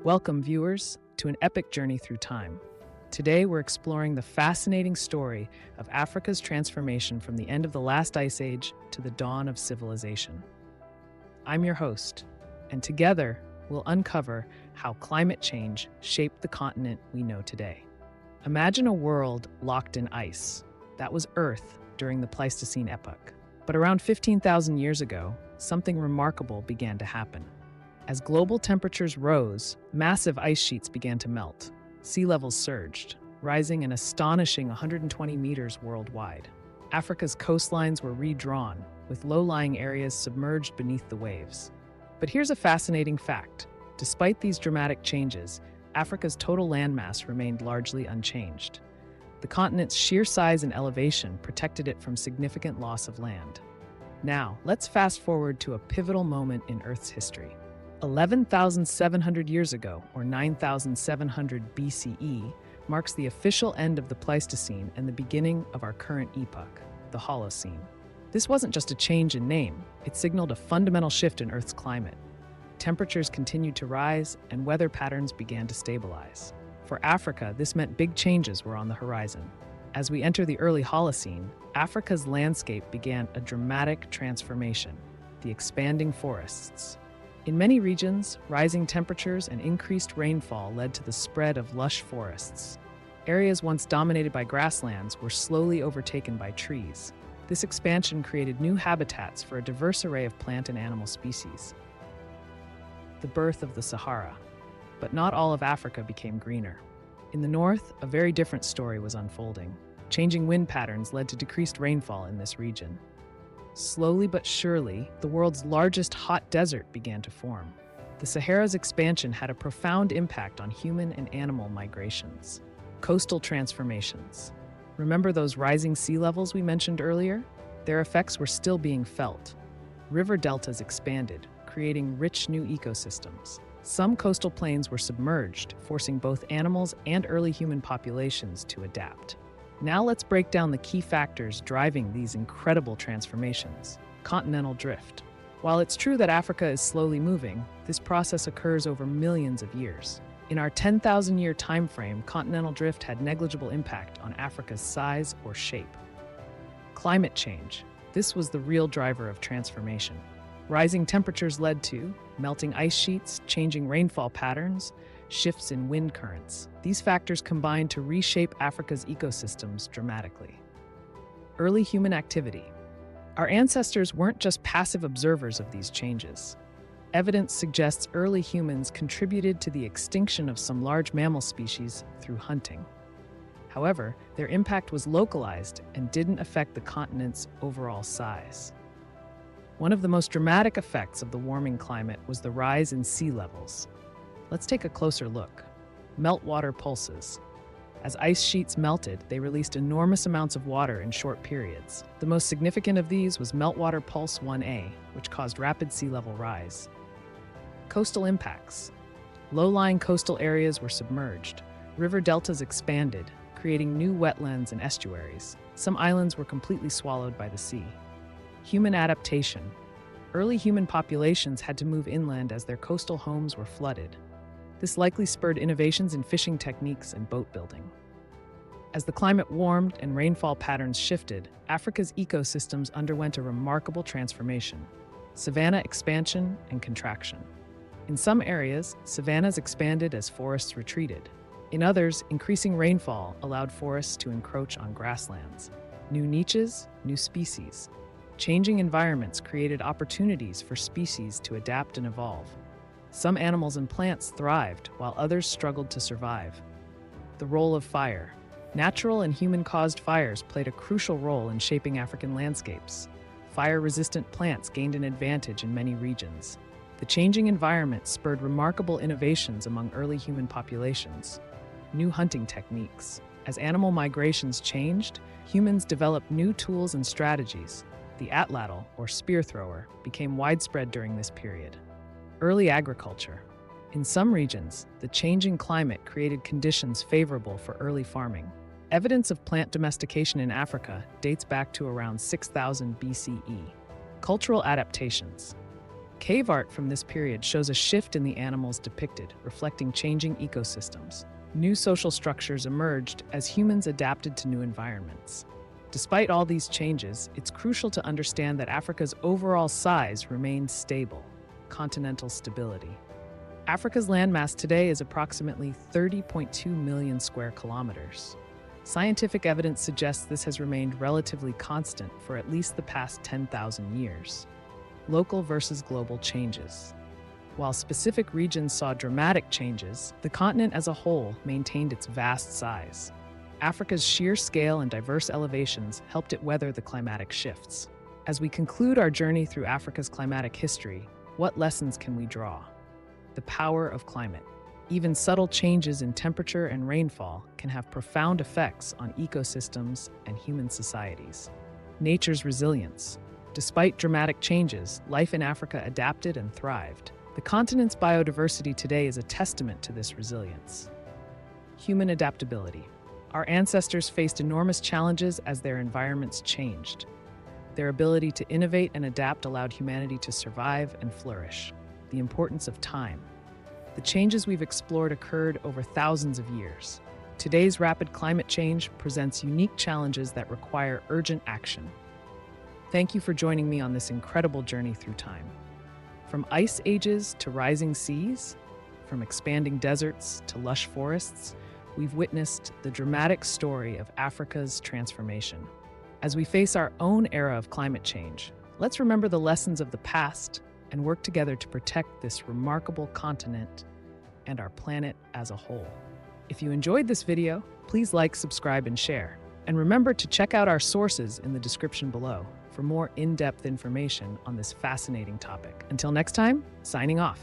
Welcome, viewers, to an epic journey through time. Today, we're exploring the fascinating story of Africa's transformation from the end of the last ice age to the dawn of civilization. I'm your host, and together, we'll uncover how climate change shaped the continent we know today. Imagine a world locked in ice. That was Earth during the Pleistocene epoch. But around 15,000 years ago, something remarkable began to happen. As global temperatures rose, massive ice sheets began to melt. Sea levels surged, rising an astonishing 120 meters worldwide. Africa's coastlines were redrawn, with low-lying areas submerged beneath the waves. But here's a fascinating fact. Despite these dramatic changes, Africa's total landmass remained largely unchanged. The continent's sheer size and elevation protected it from significant loss of land. Now, let's fast forward to a pivotal moment in Earth's history. 11,700 years ago, or 9,700 BCE, marks the official end of the Pleistocene and the beginning of our current epoch, the Holocene. This wasn't just a change in name, it signaled a fundamental shift in Earth's climate. Temperatures continued to rise, and weather patterns began to stabilize. For Africa, this meant big changes were on the horizon. As we enter the early Holocene, Africa's landscape began a dramatic transformation: the expanding forests. In many regions, rising temperatures and increased rainfall led to the spread of lush forests. Areas once dominated by grasslands were slowly overtaken by trees. This expansion created new habitats for a diverse array of plant and animal species. The birth of the Sahara. But not all of Africa became greener. In the north, a very different story was unfolding. Changing wind patterns led to decreased rainfall in this region. Slowly but surely, the world's largest hot desert began to form. The Sahara's expansion had a profound impact on human and animal migrations. Coastal transformations. Remember those rising sea levels we mentioned earlier? Their effects were still being felt. River deltas expanded, creating rich new ecosystems. Some coastal plains were submerged, forcing both animals and early human populations to adapt. Now let's break down the key factors driving these incredible transformations. Continental drift. While it's true that Africa is slowly moving, this process occurs over millions of years. In our 10,000-year time frame, continental drift had negligible impact on Africa's size or shape. Climate change. This was the real driver of transformation. Rising temperatures led to melting ice sheets, changing rainfall patterns, shifts in wind currents. These factors combined to reshape Africa's ecosystems dramatically. Early human activity. Our ancestors weren't just passive observers of these changes. Evidence suggests early humans contributed to the extinction of some large mammal species through hunting. However, their impact was localized and didn't affect the continent's overall size. One of the most dramatic effects of the warming climate was the rise in sea levels. Let's take a closer look. Meltwater pulses. As ice sheets melted, they released enormous amounts of water in short periods. The most significant of these was Meltwater Pulse 1A, which caused rapid sea level rise. Coastal impacts. Low-lying coastal areas were submerged. River deltas expanded, creating new wetlands and estuaries. Some islands were completely swallowed by the sea. Human adaptation. Early human populations had to move inland as their coastal homes were flooded. This likely spurred innovations in fishing techniques and boat building. As the climate warmed and rainfall patterns shifted, Africa's ecosystems underwent a remarkable transformation: savanna expansion and contraction. In some areas, savannas expanded as forests retreated. In others, increasing rainfall allowed forests to encroach on grasslands. New niches, new species. Changing environments created opportunities for species to adapt and evolve. Some animals and plants thrived, while others struggled to survive. The role of fire. Natural and human-caused fires played a crucial role in shaping African landscapes. Fire-resistant plants gained an advantage in many regions. The changing environment spurred remarkable innovations among early human populations. New hunting techniques. As animal migrations changed, humans developed new tools and strategies. The atlatl, or spear thrower, became widespread during this period. Early agriculture. In some regions, the changing climate created conditions favorable for early farming. Evidence of plant domestication in Africa dates back to around 6000 BCE. Cultural adaptations. Cave art from this period shows a shift in the animals depicted, reflecting changing ecosystems. New social structures emerged as humans adapted to new environments. Despite all these changes, it's crucial to understand that Africa's overall size remains stable. Continental stability. Africa's landmass today is approximately 30.2 million square kilometers. Scientific evidence suggests this has remained relatively constant for at least the past 10,000 years. Local versus global changes. While specific regions saw dramatic changes, the continent as a whole maintained its vast size. Africa's sheer scale and diverse elevations helped it weather the climatic shifts. As we conclude our journey through Africa's climatic history, what lessons can we draw? The power of climate. Even subtle changes in temperature and rainfall can have profound effects on ecosystems and human societies. Nature's resilience. Despite dramatic changes, life in Africa adapted and thrived. The continent's biodiversity today is a testament to this resilience. Human adaptability. Our ancestors faced enormous challenges as their environments changed. Their ability to innovate and adapt allowed humanity to survive and flourish. The importance of time. The changes we've explored occurred over thousands of years. Today's rapid climate change presents unique challenges that require urgent action. Thank you for joining me on this incredible journey through time. From ice ages to rising seas, from expanding deserts to lush forests, we've witnessed the dramatic story of Africa's transformation. As we face our own era of climate change, let's remember the lessons of the past and work together to protect this remarkable continent and our planet as a whole. If you enjoyed this video, please like, subscribe, and share. And remember to check out our sources in the description below for more in-depth information on this fascinating topic. Until next time, signing off.